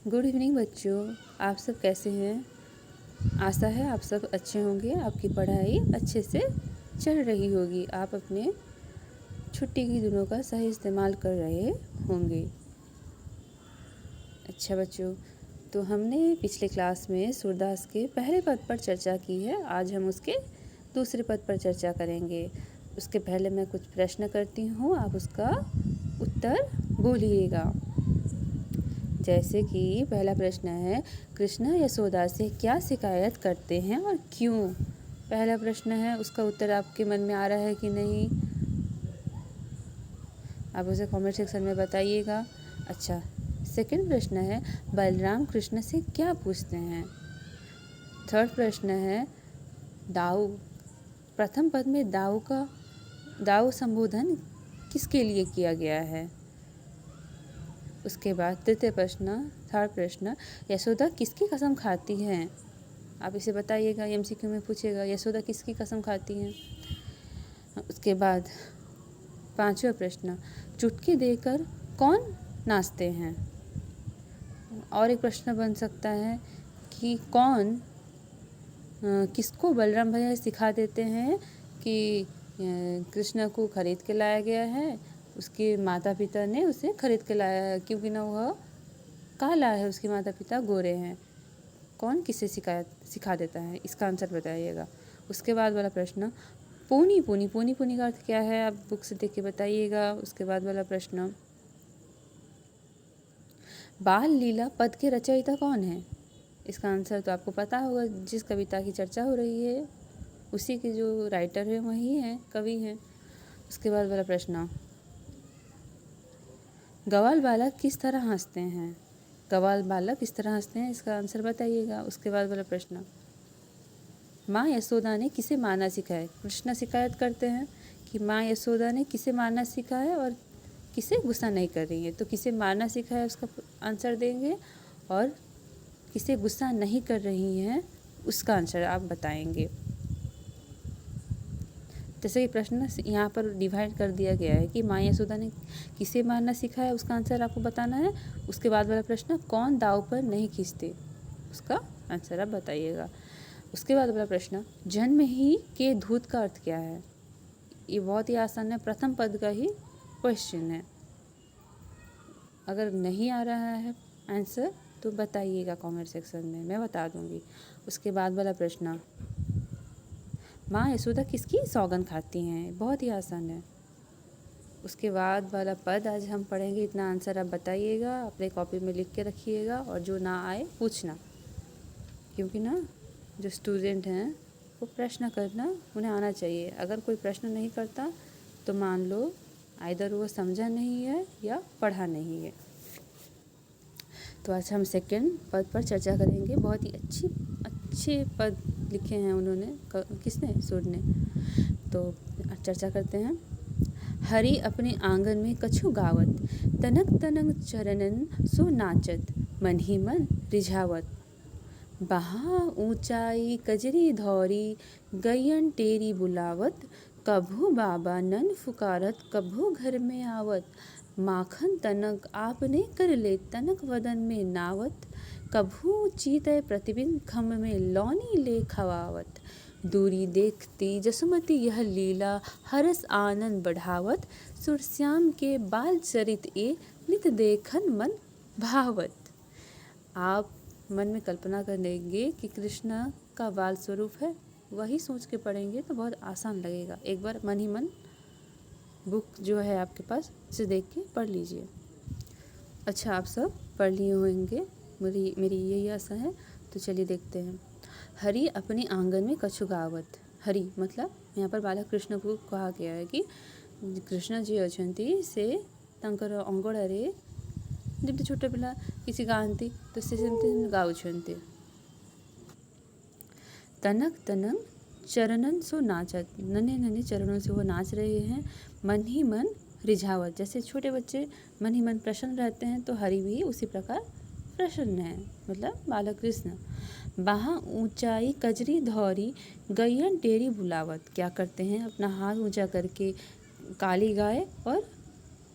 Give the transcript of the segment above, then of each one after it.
Good evening बच्चों, आप सब कैसे हैं। आशा है आप सब अच्छे होंगे, आपकी पढ़ाई अच्छे से चल रही होगी, आप अपने छुट्टी के दिनों का सही इस्तेमाल कर रहे होंगे। अच्छा बच्चों, तो हमने पिछले क्लास में सूरदास के पहले पद पर चर्चा की है। आज हम उसके दूसरे पद पर चर्चा करेंगे। उसके पहले मैं कुछ प्रश्न करती हूँ, आप उसका उत्तर बोलिएगा। जैसे कि पहला प्रश्न है, कृष्ण यशोदा से क्या शिकायत करते हैं और क्यों। पहला प्रश्न है, उसका उत्तर आपके मन में आ रहा है कि नहीं, आप उसे कमेंट सेक्शन में बताइएगा। अच्छा, सेकंड प्रश्न है, बलराम कृष्ण से क्या पूछते हैं। थर्ड प्रश्न है, दाऊ, प्रथम पद में दाऊ संबोधन किसके लिए किया गया है। उसके बाद तृतीय प्रश्न, थर्ड प्रश्न, यशोदा किसकी कसम खाती हैं। आप इसे बताइएगा, एमसीक्यू में पूछेगा यशोदा किसकी कसम खाती हैं। उसके बाद पांचवा प्रश्न, चुटकी देकर कौन नाचते हैं। और एक प्रश्न बन सकता है कि कौन किसको बलराम भैया सिखा देते हैं कि कृष्ण को खरीद के लाया गया है। उसके माता पिता ने उसे खरीद के लाया है, क्योंकि ना वह काला है, उसके माता पिता गोरे हैं। कौन किसे सिखा देता है, इसका आंसर बताइएगा। उसके बाद वाला प्रश्न, पूनी पूनी पूनी पूनी का अर्थ क्या है, आप बुक से देख के बताइएगा। उसके बाद वाला प्रश्न, बाल लीला पद के रचयिता कौन है। इसका आंसर तो आपको पता होगा, जिस कविता की चर्चा हो रही है उसी के जो राइटर है वही हैं, कवि हैं। उसके बाद वाला प्रश्न, गवाल बालक किस तरह हंसते हैं। गवाल बालक किस तरह हंसते हैं, इसका आंसर बताइएगा। उसके बाद वाला प्रश्न, माँ यशोदा ने किसे मारना सिखाया। कृष्ण शिकायत करते हैं कि माँ यशोदा ने किसे मारना सिखाया और किसे गुस्सा नहीं कर रही है। तो किसे मारना सिखाया उसका आंसर देंगे, और किसे गुस्सा नहीं कर रही हैं उसका आंसर आप बताएंगे। जैसे कि प्रश्न यहाँ पर डिवाइड कर दिया गया है कि माँ यशोदा ने किसे मारना सिखाया, उसका आंसर आपको बताना है। उसके बाद वाला प्रश्न, कौन दाव पर नहीं खींचते, उसका आंसर आप बताइएगा। उसके बाद वाला प्रश्न, जन्म ही के धूत का अर्थ क्या है। ये बहुत ही आसान है, प्रथम पद का ही क्वेश्चन है। अगर नहीं आ रहा है आंसर तो बताइएगा कमेंट सेक्शन में, मैं बता दूंगी। उसके बाद वाला प्रश्न, माँ यशोदा किसकी सौगंध खाती हैं, बहुत ही आसान है। उसके बाद वाला पद आज हम पढ़ेंगे, इतना आंसर आप बताइएगा, अपने कॉपी में लिख के रखिएगा, और जो ना आए पूछना, क्योंकि ना जो स्टूडेंट हैं वो प्रश्न करना उन्हें आना चाहिए। अगर कोई प्रश्न नहीं करता तो मान लो आइदर वो समझा नहीं है या पढ़ा नहीं है। तो आज हम सेकंड पद पर चर्चा करेंगे। बहुत ही अच्छे पद लिखे हैं उन्होंने, किसने, सुर ने। तो चर्चा करते हैं। हरि अपने आंगन में कछु गावत, तनक तनक चरणन सो नाचत, मन ही मन रिझावत। बहा ऊंचाई कजरी धौरी, गैयन टेरी बुलावत, कभू बाबा नन फुकारत, कभू घर में आवत। माखन तनक आपने कर ले, तनक वदन में नावत, कभू चीतय प्रतिबिंब खम में लौनी ले खवावत। दूरी देखती जसुमती यह लीला, हरस आनंद बढ़ावत, सुरश्याम के बाल चरित ए, नित देखन मन भावत। आप मन में कल्पना कर लेंगे कि कृष्ण का बाल स्वरूप है, वही सोच के पढ़ेंगे तो बहुत आसान लगेगा। एक बार मन ही मन बुक जो है आपके पास उसे देख के पढ़ लीजिए। अच्छा, आप सब पढ़ लिए होंगे, मेरी यही आशा है। तो चलिए देखते हैं। हरि अपने आंगन में कछु गावत। हरि मतलब यहाँ पर बालक कृष्ण को कहा गया है कि कृष्ण जी अछंती से तांकर अंगड़े जब छोटे पिला किसी गाती तो से गाउछन्ते। तनक तनक चरणन सो नाचत, नन्हे नन्हे चरणों से वो नाच रहे हैं। मन ही मन रिझावत, जैसे छोटे बच्चे मन ही मन प्रसन्न रहते हैं तो हरि भी उसी प्रकार प्रसन्न है, मतलब बालक कृष्ण। बाहा ऊंचाई कजरी धौरी, गैयन टेरी बुलावत, क्या करते हैं, अपना हाथ ऊंचा करके काली गाय और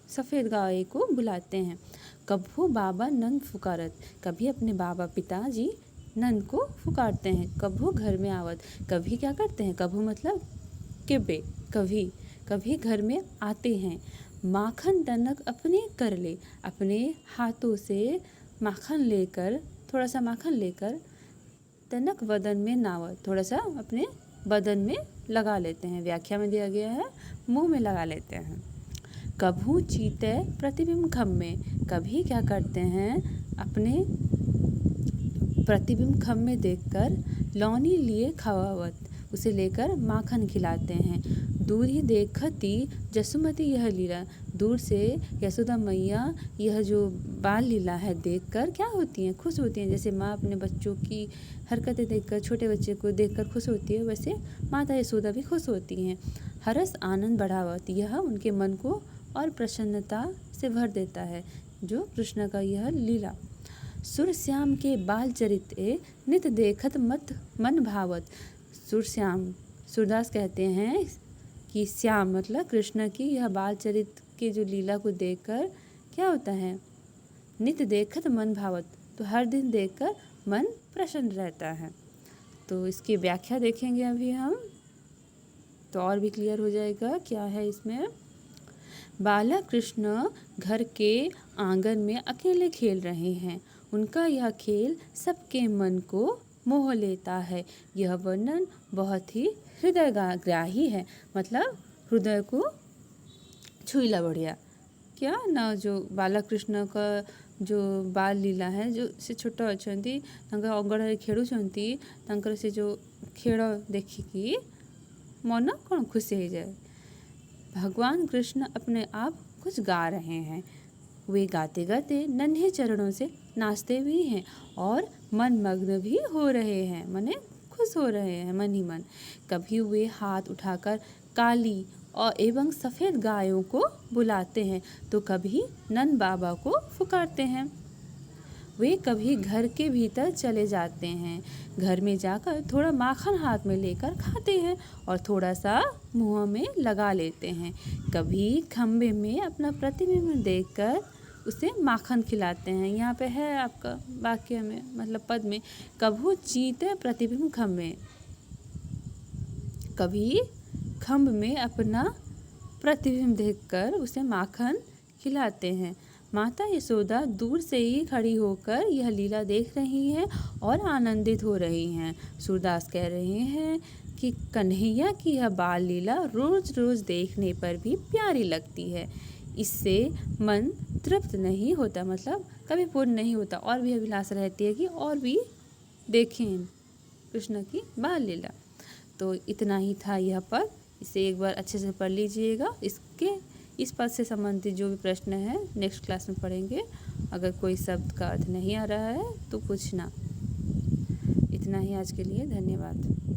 सफ़ेद गाय को बुलाते हैं। कभू बाबा नंद पुकारत, कभी अपने बाबा पिताजी नंद को पुकारते हैं। कभू घर में आवत, कभी क्या करते हैं, कभू मतलब केबे, कभी कभी घर में आते हैं। माखन टनक अपने कर ले, अपने हाथों से माखन लेकर, थोड़ा सा माखन लेकर, टनक बदन में नावत, थोड़ा सा अपने बदन में लगा लेते हैं। व्याख्या में दिया गया है मुंह में लगा लेते हैं। कभू चीते प्रतिबिंब खम में, कभी क्या करते हैं, अपने प्रतिबिंब खम में देखकर लौनी लिए खवावत, उसे लेकर माखन खिलाते हैं। दूर ही देखती जसुमती यह लीला, दूर से यशोदा मैया यह जो बाल लीला है देखकर क्या होती हैं, खुश होती हैं। जैसे माँ अपने बच्चों की हरकतें देखकर, छोटे बच्चे को देखकर खुश होती है, वैसे माता यशोदा भी खुश होती हैं। हरस आनंद बढ़ावत, यह उनके मन को और प्रसन्नता से भर देता है, जो कृष्ण का यह लीला। सुरश्याम के बाल चरित्र नित देखत मत मन भावत, सुरश्याम, सूरदास कहते हैं कि श्याम मतलब कृष्ण की यह बाल चरित्र के जो लीला को देखकर क्या होता है, नित देखत मन भावत, तो हर दिन देखकर मन प्रसन्न रहता है। तो इसकी व्याख्या देखेंगे अभी हम, तो और भी क्लियर हो जाएगा क्या है इसमें। बालक कृष्ण घर के आंगन में अकेले खेल रहे हैं, उनका यह खेल सबके मन को मोह लेता है। यह वर्णन बहुत ही हृदयग्राही है, मतलब हृदय को छुईला बढ़िया। क्या ना जो बालक कृष्ण का जो बाल लीला है, जो से छोट अच्छा अगड़े खेलुंट तंकर से जो खेल देखिकी मन कौन खुशी हो जाए। भगवान कृष्ण अपने आप कुछ गा रहे हैं, वे गाते गाते नन्हे चरणों से नाचते भी हैं और मन मग्न भी हो रहे हैं, मने खुश हो रहे हैं मन ही मन। कभी वे हाथ उठाकर काली और एवं सफ़ेद गायों को बुलाते हैं, तो कभी नंद बाबा को पुकारते हैं। वे कभी घर के भीतर चले जाते हैं, घर में जाकर थोड़ा माखन हाथ में लेकर खाते हैं और थोड़ा सा मुंह में लगा लेते हैं। कभी खम्भे में अपना प्रतिबिंब देखकर उसे माखन खिलाते हैं। यहाँ पे है आपका वाक्य में, मतलब पद में, कभू चीते प्रतिबिंब खम्भे, कभी खम्भ में अपना प्रतिबिंब देखकर उसे माखन खिलाते हैं। माता यशोदा दूर से ही खड़ी होकर यह लीला देख रही हैं और आनंदित हो रही हैं। सूरदास कह रहे हैं कि कन्हैया की यह बाल लीला रोज रोज देखने पर भी प्यारी लगती है, इससे मन तृप्त नहीं होता, मतलब कभी पूर्ण नहीं होता, और भी अभिलाषा रहती है कि और भी देखें कृष्ण की बाल लीला। तो इतना ही था यह पद, इसे एक बार अच्छे से पढ़ लीजिएगा। इस पद से संबंधित जो भी प्रश्न है नेक्स्ट क्लास में पढ़ेंगे। अगर कोई शब्द का अर्थ नहीं आ रहा है तो पूछना। इतना ही आज के लिए, धन्यवाद।